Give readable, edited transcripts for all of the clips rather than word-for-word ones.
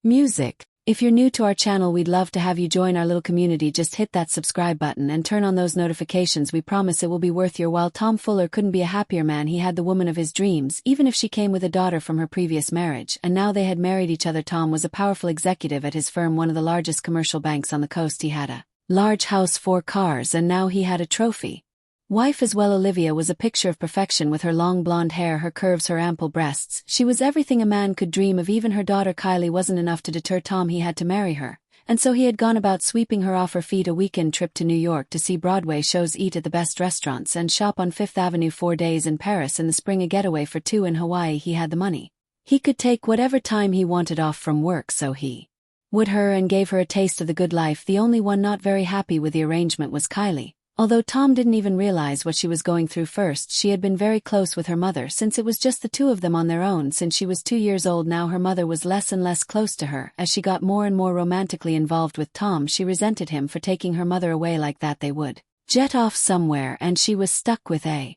Music. If you're new to our channel, we'd love to have you join our little community. Just hit that subscribe button and turn on those notifications. We promise it will be worth your while. Tom Fuller couldn't be a happier man. He had the woman of his dreams, even if she came with a daughter from her previous marriage, and now they had married each other. Tom was a powerful executive at his firm, one of the largest commercial banks on the coast. He had a large house, 4 cars, and now he had a trophy wife as well. Olivia was a picture of perfection with her long blonde hair, her curves, her ample breasts. She was everything a man could dream of. Even her daughter Kylie wasn't enough to deter Tom. He had to marry her, and so he had gone about sweeping her off her feet. A weekend trip to New York to see Broadway shows, eat at the best restaurants, and shop on Fifth Avenue. 4 days in Paris in the spring, a getaway for 2 in Hawaii. He had the money. He could take whatever time he wanted off from work, so he would her and gave her a taste of the good life. The only one not very happy with the arrangement was Kylie. Although Tom didn't even realize what she was going through. First, she had been very close with her mother since it was just the two of them on their own since she was 2 years old. Now her mother was less and less close to her. As she got more and more romantically involved with Tom, she resented him for taking her mother away like that. They would jet off somewhere and she was stuck with a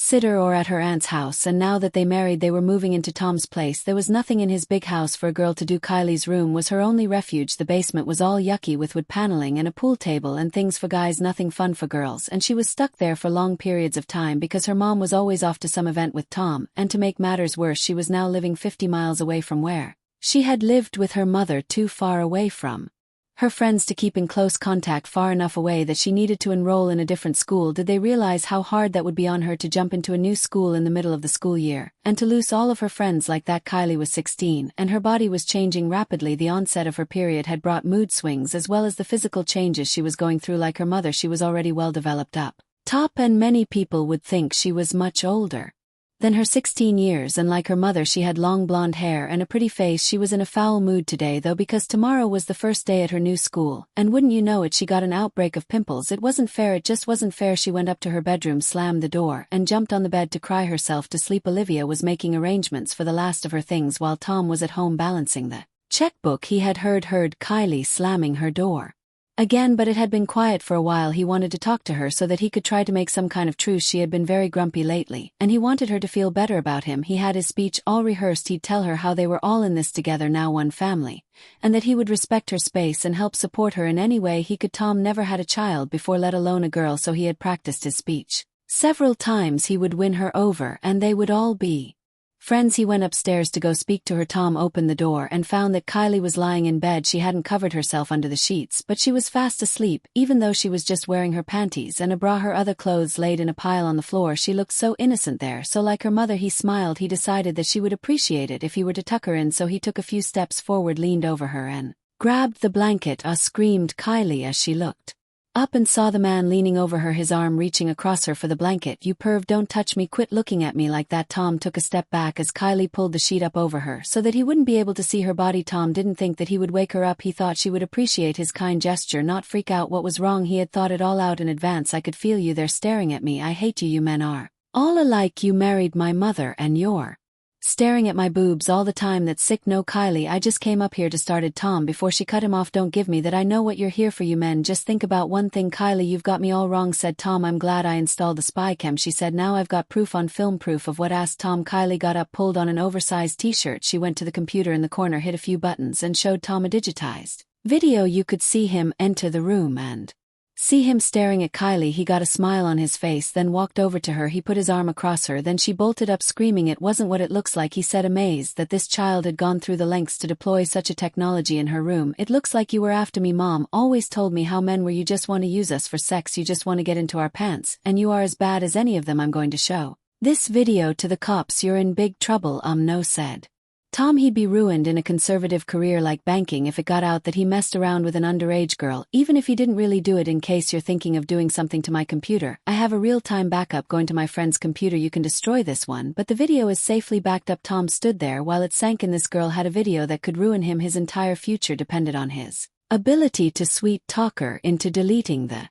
sitter or at her aunt's house, and now that they married they were moving into Tom's place. There was nothing in his big house for a girl to do. Kylie's room was her only refuge. The basement was all yucky with wood paneling and a pool table and things for guys, nothing fun for girls, and she was stuck there for long periods of time because her mom was always off to some event with Tom, and to make matters worse, she was now living 50 miles away from where she had lived with her mother, too far away from her friends to keep in close contact, far enough away that she needed to enroll in a different school. Did they realize how hard that would be on her to jump into a new school in the middle of the school year, and to lose all of her friends like that? Kylie was 16, and her body was changing rapidly. The onset of her period had brought mood swings as well as the physical changes she was going through. Like her mother, she was already well developed up top, and many people would think she was much older than her 16 years, and like her mother she had long blonde hair and a pretty face. She was in a foul mood today though, because tomorrow was the first day at her new school, and wouldn't you know it, she got an outbreak of pimples. It wasn't fair, it just wasn't fair. She went up to her bedroom, slammed the door, and jumped on the bed to cry herself to sleep. Olivia was making arrangements for the last of her things while Tom was at home balancing the checkbook. He had heard Kylie slamming her door again, but it had been quiet for a while. He wanted to talk to her so that he could try to make some kind of truce. She had been very grumpy lately, and he wanted her to feel better about him. He had his speech all rehearsed. He'd tell her how they were all in this together, now one family, and that he would respect her space and help support her in any way he could. Tom never had a child before, let alone a girl, so he had practiced his speech several times. He would win her over and they would all be friends. He went upstairs to go speak to her. Tom opened the door and found that Kylie was lying in bed. She hadn't covered herself under the sheets, but she was fast asleep, even though she was just wearing her panties and a bra. Her other clothes laid in a pile on the floor. She looked so innocent there, so like her mother. He smiled. He decided that she would appreciate it if he were to tuck her in, so he took a few steps forward, leaned over her and grabbed the blanket. Screamed Kylie as she looked up and saw the man leaning over her, his arm reaching across her for the blanket. "You perv, don't touch me, quit looking at me like that." Tom took a step back as Kylie pulled the sheet up over her so that he wouldn't be able to see her body. Tom didn't think that he would wake her up. He thought she would appreciate his kind gesture, not freak out. What was wrong? He had thought it all out in advance. "I could feel you there staring at me. I hate you. You men are all alike. You married my mother and you're staring at my boobs all the time. That's sick." "No, Kylie, I just came up here to," started Tom before she cut him off. "Don't give me that. I know what you're here for. You men just think about one thing." "Kylie, you've got me all wrong," said Tom. "I'm glad I installed the spy cam," she said. "Now I've got proof on film." "Proof of what?" asked Tom. Kylie got up, pulled on an oversized t-shirt. She went to the computer in the corner, hit a few buttons, and showed Tom a digitized video. You could see him enter the room and see him staring at Kylie. He got a smile on his face, then walked over to her. He put his arm across her, then she bolted up screaming. "It wasn't what it looks like," he said, amazed that this child had gone through the lengths to deploy such a technology in her room. "It looks like you were after me. Mom always told me how men were. You just want to use us for sex. You just want to get into our pants, and you are as bad as any of them. I'm going to show this video to the cops. You're in big trouble." No, said Tom. He'd be ruined in a conservative career like banking if it got out that he messed around with an underage girl, even if he didn't really do it. "In case you're thinking of doing something to my computer, I have a real-time backup going to my friend's computer. You can destroy this one, but the video is safely backed up." Tom stood there while it sank in. This girl had a video that could ruin him. His entire future depended on his ability to sweet talk her into deleting the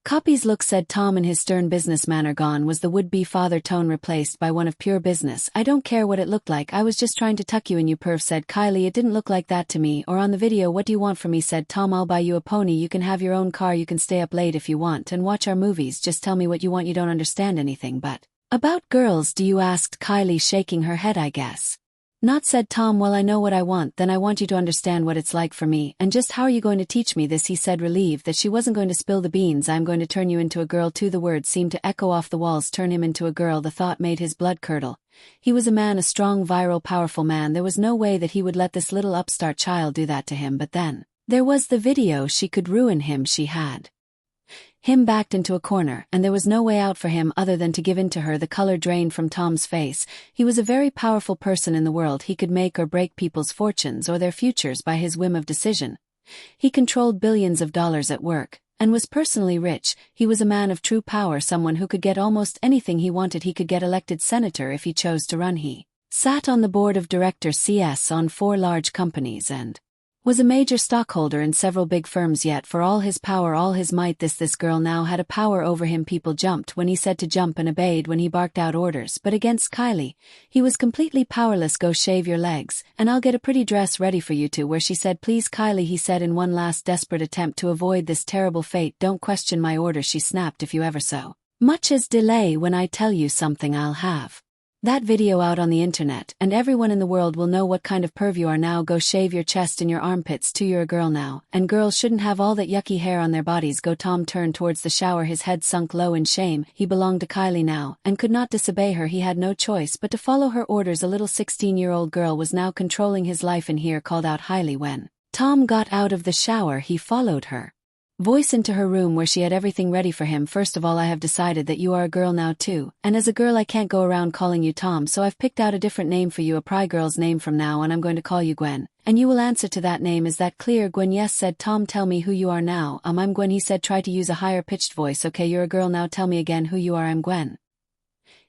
copies. "Look," said Tom in his stern business manner. Gone was the would-be father tone, replaced by one of pure business. "I don't care what it looked like. I was just trying to tuck you in, you perv," said Kylie. "It didn't look like that to me or on the video. What do you want from me?" said Tom. "I'll buy you a pony. You can have your own car. You can stay up late if you want and watch our movies. Just tell me what you want. You don't understand anything but about girls, do you?" asked Kylie, shaking her head. "I guess Not, said Tom. Well, I know what I want, then I want you to understand what it's like for me, and just how are you going to teach me this, he said, relieved that she wasn't going to spill the beans. I'm going to turn you into a girl too. The words seemed to echo off the walls. Turn him into a girl. The thought made his blood curdle. He was a man, a strong, virile, powerful man. There was no way that he would let this little upstart child do that to him. But then, there was the video. She could ruin him. She had him backed into a corner, and there was no way out for him other than to give in to her. The color drained from Tom's face. He was a very powerful person in the world. He could make or break people's fortunes or their futures by his whim of decision. He controlled billions of dollars at work, and was personally rich. He was a man of true power, someone who could get almost anything he wanted. He could get elected senator if he chose to run. He sat on the board of directors CS on 4 large companies and was a major stockholder in several big firms. Yet for all his power, all his might, this girl now had a power over him. People jumped when he said to jump and obeyed when he barked out orders, but against Kylie, he was completely powerless. Go shave your legs, and I'll get a pretty dress ready for you to wear, she said. Please, Kylie, he said in one last desperate attempt to avoid this terrible fate. Don't question my orders, she snapped. If you ever so much as delay when I tell you something, I'll have that video out on the internet, and everyone in the world will know what kind of perv you are. Now go shave your chest and your armpits too. You're a girl now, and girls shouldn't have all that yucky hair on their bodies. Go. Tom turned towards the shower, his head sunk low in shame. He belonged to Kylie now, and could not disobey her. He had no choice but to follow her orders. A little 16-year-old girl was now controlling his life, and here called out highly. When Tom got out of the shower, he followed her voice into her room where she had everything ready for him. First of all, I have decided that you are a girl now too, and as a girl I can't go around calling you Tom, so I've picked out a different name for you, a pry girl's name from now on. I'm going to call you Gwen, and you will answer to that name. Is that clear? Gwen. Yes, said Tom. Tell me who you are now. I'm Gwen, he said. Try to use a higher pitched voice. Okay, you're a girl now. Tell me again who you are. I'm Gwen,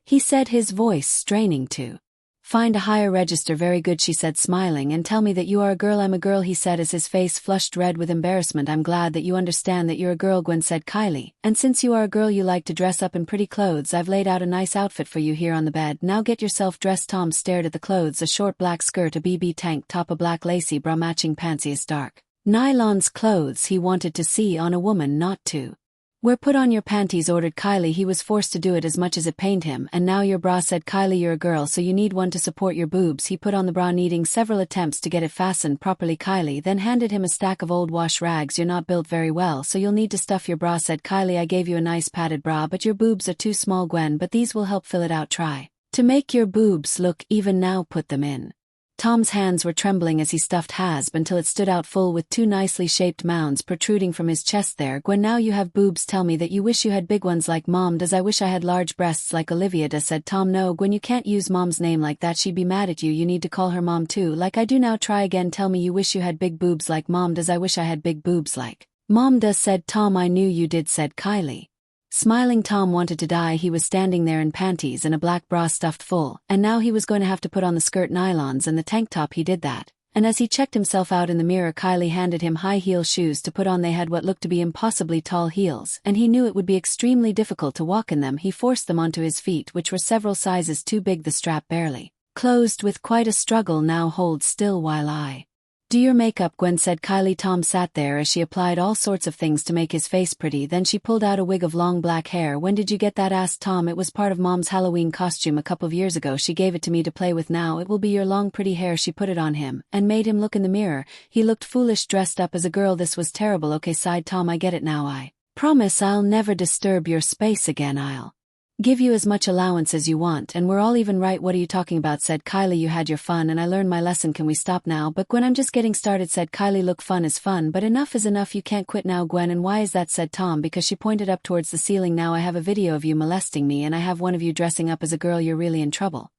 he said, his voice straining to find a higher register. Very good, she said, smiling. And tell me that you are a girl. I'm a girl, he said as his face flushed red with embarrassment. I'm glad that you understand that you're a girl, Gwen said. Kylie, and since you are a girl you like to dress up in pretty clothes, I've laid out a nice outfit for you here on the bed. Now get yourself dressed. Tom stared at the clothes, a short black skirt, a BB tank top, a black lacy bra, matching pantsiest dark nylons. Clothes he wanted to see on a woman, not to wear. Put on your panties, ordered Kylie. He was forced to do it as much as it pained him. And now your bra, said Kylie. You're a girl, so you need one to support your boobs. He put on the bra, needing several attempts to get it fastened properly. Kylie then handed him a stack of old wash rags. You're not built very well, so you'll need to stuff your bra, said Kylie. I gave you a nice padded bra, but your boobs are too small, Gwen, but these will help fill it out. Try to make your boobs look even now. Put them in. Tom's hands were trembling as he stuffed Hasb until it stood out full with 2 nicely shaped mounds protruding from his chest. There, Gwen, now you have boobs. Tell me that you wish you had big ones like Mom does. I wish I had large breasts like Olivia does, said Tom. No, Gwen, you can't use Mom's name like that. She'd be mad at you. You need to call her Mom too, like I do now. Try again. Tell me you wish you had big boobs like Mom does. I wish I had big boobs like Mom does, said Tom. I knew you did, said Kylie. Smiling, Tom wanted to die. He was standing there in panties and a black bra stuffed full, and now he was going to have to put on the skirt, nylons, and the tank top. He did that, and as he checked himself out in the mirror, Kylie handed him high heel shoes to put on. They had what looked to be impossibly tall heels, and he knew it would be extremely difficult to walk in them. He forced them onto his feet, which were several sizes too big. The strap barely closed with quite a struggle. Now hold still while I do your makeup, Gwen, said Kylie. Tom sat there as she applied all sorts of things to make his face pretty. Then she pulled out a wig of long black hair. When did you get that? asked Tom. It was part of Mom's Halloween costume a couple of years ago. She gave it to me to play with. Now it will be your long pretty hair. She put it on him and made him look in the mirror. He looked foolish dressed up as a girl. This was terrible. Okay, sighed Tom, I get it now. I promise I'll never disturb your space again. I'll give you as much allowance as you want, and we're all even. Right, what are you talking about, said Kylie. You had your fun and I learned my lesson. Can we stop now? But Gwen, I'm just getting started, said Kylie. Look, fun is fun, but enough is enough. You can't quit now, Gwen. And why is that, said Tom. Because she pointed up towards the ceiling. Now I have a video of you molesting me, and I have one of you dressing up as a girl. You're really in trouble.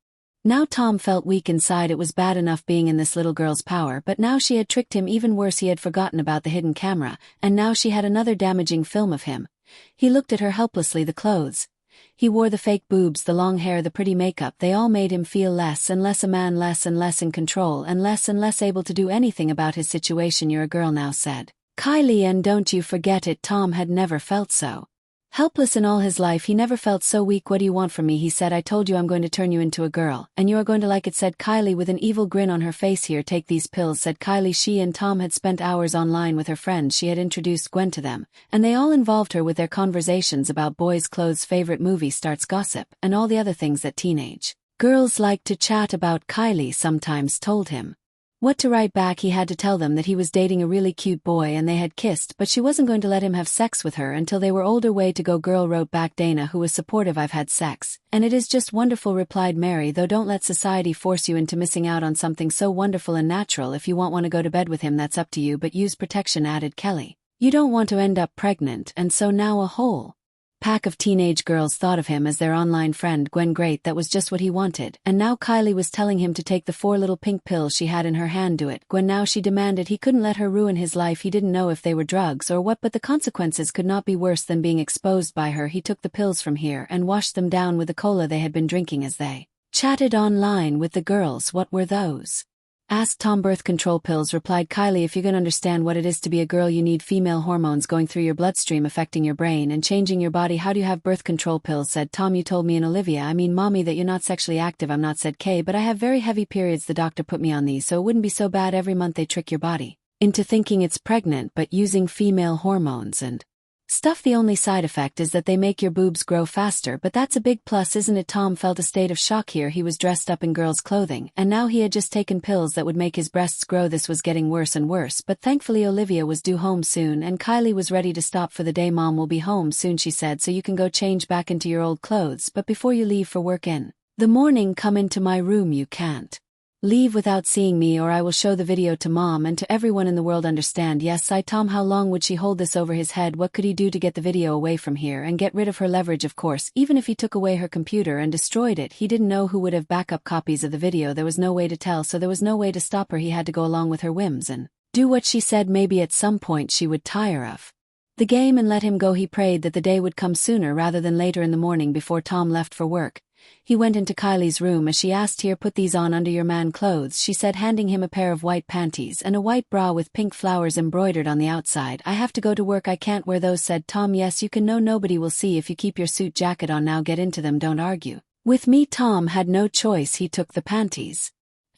Now Tom felt weak inside. It was bad enough being in this little girl's power, but now she had tricked him. Even worse, he had forgotten about the hidden camera, and now she had another damaging film of him. He looked at her helplessly. The clothes he wore, the fake boobs, the long hair, the pretty makeup, they all made him feel less and less a man, less and less in control, and less able to do anything about his situation. You're a girl now, said Kylie, and don't you forget it. Tom had never felt so helpless in all his life. He never felt so weak. What do you want from me? He said. I told you I'm going to turn you into a girl, and you are going to like it, said Kylie with an evil grin on her face. Here, take these pills, said Kylie. She and Tom had spent hours online with her friends. She had introduced Gwen to them, and they all involved her with their conversations about boys' clothes, favorite movie starts, gossip, and all the other things that teenage Girls like to chat about Kylie sometimes told him. What to write back, he had to tell them that he was dating a really cute boy and they had kissed, but she wasn't going to let him have sex with her until they were older. Way to go, girl, wrote back Dana, who was supportive. I've had sex, and it is just wonderful, replied Mary, though don't let society force you into missing out on something so wonderful and natural. If you want to go to bed with him, that's up to you, but use protection, added Kelly. You don't want to end up pregnant, and so now a whole pack of teenage girls thought of him as their online friend Gwen. Great, that was just what he wanted, and now Kylie was telling him to take the 4 little pink pills she had in her hand. Do it, Gwen, now, she demanded. He couldn't let her ruin his life. He didn't know if they were drugs or what, but the consequences could not be worse than being exposed by her. He took the pills from here and washed them down with the cola they had been drinking as they chatted online with the girls. What were those? Asked Tom. Birth control pills, replied Kylie. If you're gonna understand what it is to be a girl, you need female hormones going through your bloodstream, affecting your brain and changing your body. How do you have birth control pills? Said Tom. You told me and Olivia, I mean mommy, that you're not sexually active. I'm not, said Kay, but I have very heavy periods. The doctor put me on these so it wouldn't be so bad. Every month they trick your body into thinking it's pregnant but using female hormones and stuff. The only side effect is that they make your boobs grow faster, but that's a big plus, isn't it? Tom felt a state of shock here. He was dressed up in girls' clothing, and now he had just taken pills that would make his breasts grow. This was getting worse and worse, but thankfully Olivia was due home soon, and Kylie was ready to stop for the day. Mom will be home soon, she said, so you can go change back into your old clothes, but before you leave for work in the morning, come into my room. You can't leave without seeing me, or I will show the video to Mom and to everyone in the world. Understand? Yes, sighed Tom. How long would she hold this over his head? What could he do to get the video away from here and get rid of her leverage? Of course, even if he took away her computer and destroyed it, he didn't know who would have backup copies of the video. There was no way to tell, so there was no way to stop her. He had to go along with her whims and do what she said. Maybe at some point she would tire of the game and let him go. He prayed that the day would come sooner rather than later. In the morning, before Tom left for work, he went into Kylie's room as she asked, here, put these on under your man clothes, she said, handing him a pair of white panties and a white bra with pink flowers embroidered on the outside. I have to go to work, I can't wear those, said Tom. Yes, you can. No, nobody will see if you keep your suit jacket on. Now get into them, don't argue with me. Tom had no choice. He took the panties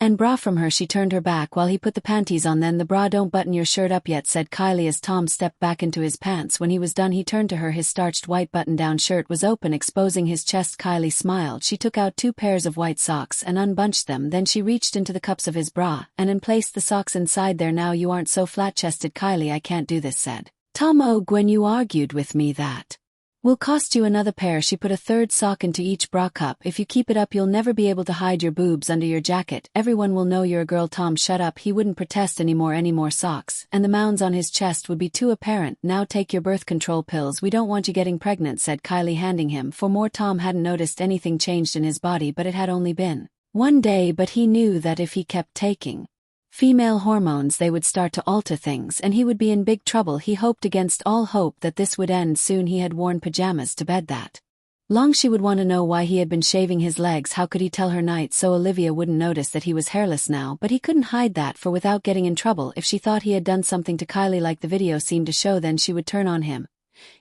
and bra from her. She turned her back while he put the panties on. Then the bra. Don't button your shirt up yet, said Kylie as Tom stepped back into his pants. When he was done, he turned to her. His starched white button-down shirt was open, exposing his chest. Kylie smiled. She took out 2 pairs of white socks and unbunched them. Then she reached into the cups of his bra and placed the socks inside there. Now you aren't so flat-chested, Kylie. I can't do this, said Tom. Oh, Gwen, you argued with me. That will cost you another pair. She put a 3rd sock into each bra cup. If you keep it up, you'll never be able to hide your boobs under your jacket. Everyone will know you're a girl. Tom shut up. He wouldn't protest anymore. Any more socks, and the mounds on his chest would be too apparent. Now take your birth control pills. We don't want you getting pregnant, said Kylie, handing him 4 more. Tom hadn't noticed anything changed in his body, but it had only been 1 day. But he knew that if he kept taking female hormones, they would start to alter things and he would be in big trouble. He hoped against all hope that this would end soon. He had worn pajamas to bed that long. She would want to know why he had been shaving his legs. How could he tell her night so Olivia wouldn't notice that he was hairless now? But he couldn't hide that, for without getting in trouble, if she thought he had done something to Kylie like the video seemed to show, then she would turn on him.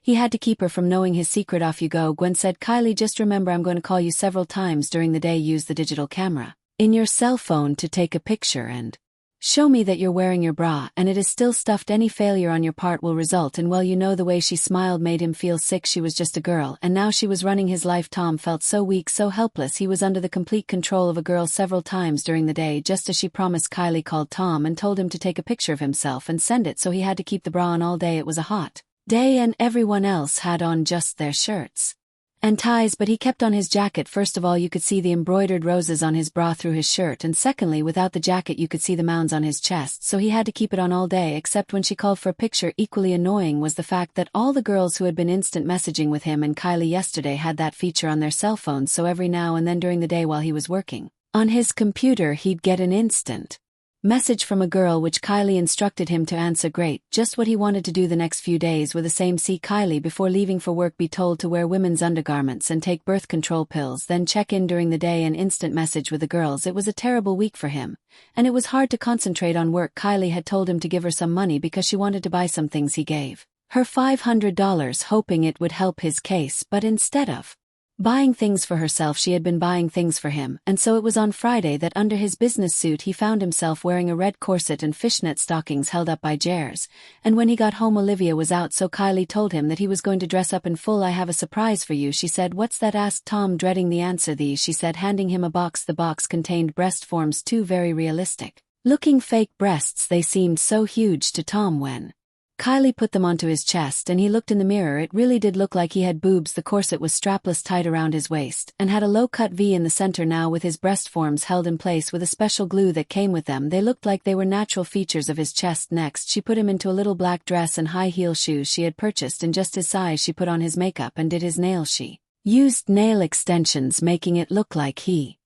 He had to keep her from knowing his secret. Off you go, Gwen, said Kylie. Just remember, I'm going to call you several times during the day. Use the digital camera in your cell phone to take a picture and show me that you're wearing your bra and it is still stuffed. Any failure on your part will result in, well, you know. The way she smiled made him feel sick. She was just a girl, and now she was running his life. Tom felt so weak, so helpless. He was under the complete control of a girl. Several times during the day, just as she promised, Kylie called Tom and told him to take a picture of himself and send it, so he had to keep the bra on all day. It was a hot day and everyone else had on just their shirts and ties, but he kept on his jacket. First of all, you could see the embroidered roses on his bra through his shirt, and secondly, without the jacket you could see the mounds on his chest, so he had to keep it on all day except when she called for a picture. Equally annoying was the fact that all the girls who had been instant messaging with him and Kylie yesterday had that feature on their cell phones, so every now and then during the day while he was working on his computer he'd get an instant message from a girl which Kylie instructed him to answer. Great, just what he wanted to do. The next few days were the same. See Kylie before leaving for work, be told to wear women's undergarments and take birth control pills, then check in during the day and instant message with the girls. It was a terrible week for him, and it was hard to concentrate on work. Kylie had told him to give her some money because she wanted to buy some things. He gave her $500 hoping it would help his case, but instead of Buying things for herself, she had been buying things for him, and so it was on Friday that under his business suit he found himself wearing a red corset and fishnet stockings held up by Jers, and when he got home Olivia was out, so Kylie told him that he was going to dress up in full. "I have a surprise for you," she said. "What's that?" asked Tom, dreading the answer. "These," she said, handing him a box. The box contained breast forms, two very realistic looking fake breasts. They seemed so huge to Tom when Kylie put them onto his chest and he looked in the mirror. It really did look like he had boobs. The corset was strapless, tied around his waist, and had a low-cut V in the center. Now, with his breast forms held in place with a special glue that came with them, they looked like they were natural features of his chest. Next, she put him into a little black dress and high-heel shoes she had purchased in just his size. She put on his makeup and did his nails. She used nail extensions, making it look like he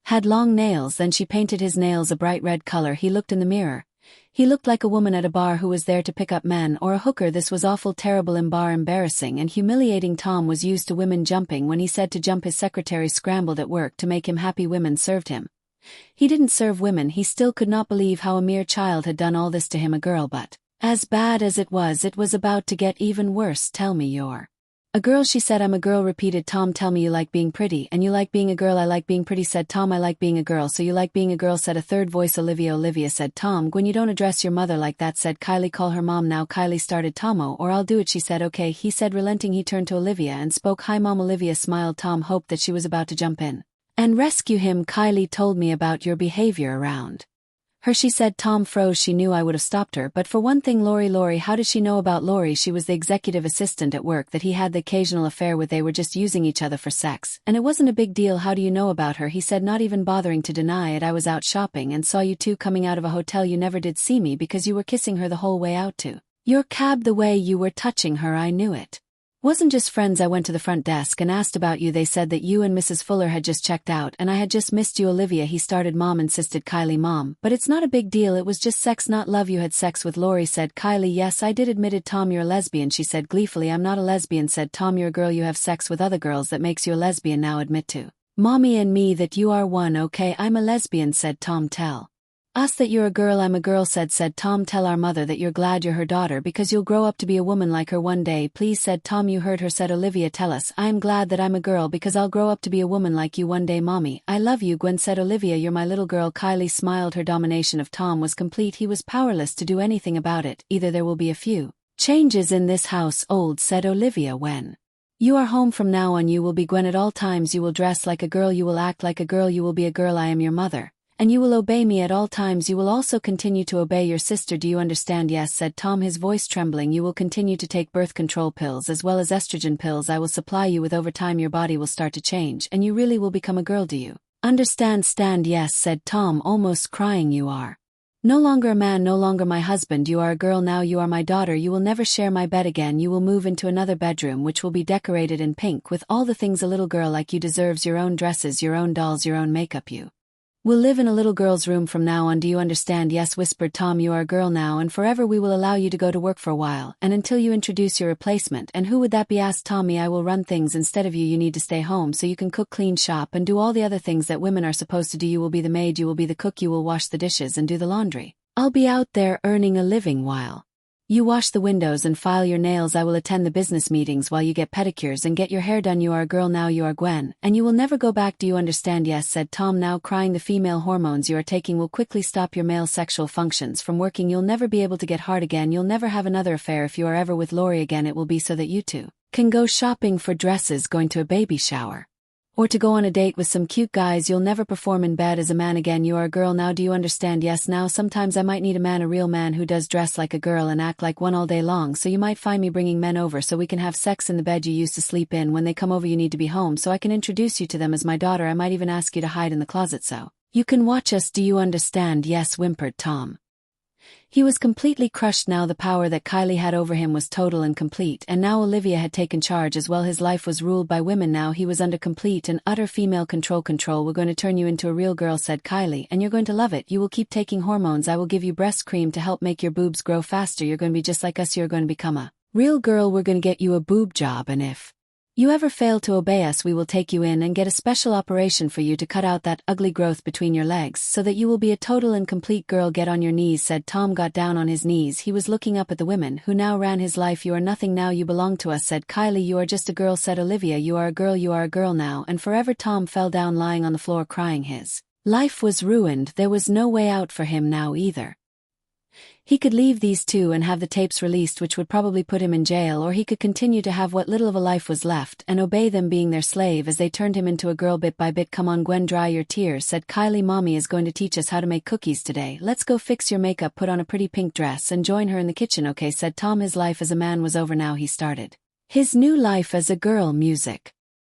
had long nails. Then she painted his nails a bright red color. He looked in the mirror. He looked like a woman at a bar who was there to pick up men, or a hooker. This was awful, terrible, embarrassing and humiliating. Tom was used to women jumping. When he said to jump, his secretary scrambled at work to make him happy. Women served him. He didn't serve women. He still could not believe how a mere child had done all this to him, a girl. But as bad as it was about to get even worse. "Tell me you're a girl," she said. "I'm a girl," repeated Tom. "Tell me you like being pretty." "And you like being a girl?" "I like being pretty," said Tom. "I like being a girl." "So you like being a girl," said a third voice. Olivia, said Tom. "Gwen, you don't address your mother like that," said Kylie. "Call her mom now." Kylie started. "Tomo, or I'll do it," she said. "Okay," he said, relenting. He turned to Olivia and spoke. "Hi, Mom." Olivia smiled. Tom hoped that she was about to jump in and rescue him. "Kylie told me about your behavior around her," she said. Tom froze. "She knew I would have stopped her, but for one thing, Lori, how did she know about Lori?" "She was the executive assistant at work that he had the occasional affair with. They were just using each other for sex, and it wasn't a big deal." "How do you know about her?" he said, not even bothering to deny it. "I was out shopping and saw you two coming out of a hotel. You never did see me because you were kissing her the whole way out to your cab. The way you were touching her, I knew it wasn't just friends. I went to the front desk and asked about you. They said that you and Mrs. Fuller had just checked out and I had just missed you." "Olivia," he started. "Mom," insisted Kylie. "Mom, but it's not a big deal. It was just sex, not love." "You had sex with Lori," said Kylie. "Yes, I did," admitted Tom. "You're a lesbian," she said gleefully. "I'm not a lesbian," said Tom. "You're a girl. You have sex with other girls. That makes you a lesbian. Now admit to Mommy and me that you are one." "Okay, I'm a lesbian," said Tom. "Tell us that you're a girl." "I'm a girl," said Tom. "Tell our mother that you're glad you're her daughter because you'll grow up to be a woman like her one day." "Please," said Tom. "You heard her," said Olivia. "Tell us I'm glad that I'm a girl because I'll grow up to be a woman like you one day." "Mommy, I love you," Gwen said. "Olivia, you're my little girl." Kylie smiled. Her domination of Tom was complete. He was powerless to do anything about it. "Either there will be a few changes in this house, old," said Olivia. "When you are home from now on, you will be Gwen at all times. You will dress like a girl. You will act like a girl. You will be a girl. I am your mother, and you will obey me at all times. You will also continue to obey your sister. Do you understand?" "Yes," said Tom, his voice trembling. "You will continue to take birth control pills as well as estrogen pills. I will supply you with. Over time your body will start to change and you really will become a girl. Do you understand?" "Stand." "Yes," said Tom, almost crying. "You are no longer a man, no longer my husband. You are a girl now. You are my daughter. You will never share my bed again. You will move into another bedroom which will be decorated in pink with all the things a little girl like you deserves. Your own dresses, your own dolls, your own makeup. You will live in a little girl's room from now on. Do you understand?" "Yes," whispered Tom. "You are a girl now, and forever we will allow you to go to work for a while, and until you introduce your replacement." "And who would that be?" asked Tommy. "I will run things instead of you. You need to stay home so you can cook, clean, shop, and do all the other things that women are supposed to do. You will be the maid, you will be the cook, you will wash the dishes and do the laundry. I'll be out there earning a living while you wash the windows and file your nails. I will attend the business meetings while you get pedicures and get your hair done. You are a girl now. You are Gwen, and you will never go back. Do you understand?" "Yes," said Tom, now crying. "The female hormones you are taking will quickly stop your male sexual functions from working. You'll never be able to get hard again. You'll never have another affair. If you are ever with Lori again, it will be so that you two can go shopping for dresses, going to a baby shower, or to go on a date with some cute guys. You'll never perform in bed as a man again. You are a girl now. Do you understand?" "Yes." "Now sometimes I might need a man, a real man who does dress like a girl and act like one all day long, so you might find me bringing men over so we can have sex in the bed you used to sleep in. When they come over you need to be home so I can introduce you to them as my daughter. I might even ask you to hide in the closet so you can watch us. Do you understand?" "Yes," whimpered Tom. He was completely crushed now. The power that Kylie had over him was total and complete, and now Olivia had taken charge as well. His life was ruled by women now. He was under complete and utter female control. "We're going to turn you into a real girl," said Kylie, "and you're going to love it. You will keep taking hormones. I will give you breast cream to help make your boobs grow faster. You're going to be just like us. You're going to become a real girl. We're going to get you a boob job, and if You ever fail to obey us, we will take you in and get a special operation for you to cut out that ugly growth between your legs so that you will be a total and complete girl. Get on your knees, said Tom. Got down on his knees. He was looking up at the women who now ran his life. You are nothing now, you belong to us, said Kylie. You are just a girl, said Olivia. You are a girl now and forever. Tom fell down, lying on the floor crying. His life was ruined. There was no way out for him now either. He could leave these two and have the tapes released, which would probably put him in jail, or he could continue to have what little of a life was left and obey them, being their slave as they turned him into a girl bit by bit. Come on, Gwen, dry your tears, said Kylie. Mommy is going to teach us how to make cookies today. Let's go fix your makeup, put on a pretty pink dress, and join her in the kitchen, okay, said Tom. His life as a man was over now. He started his new life as a girl. Music.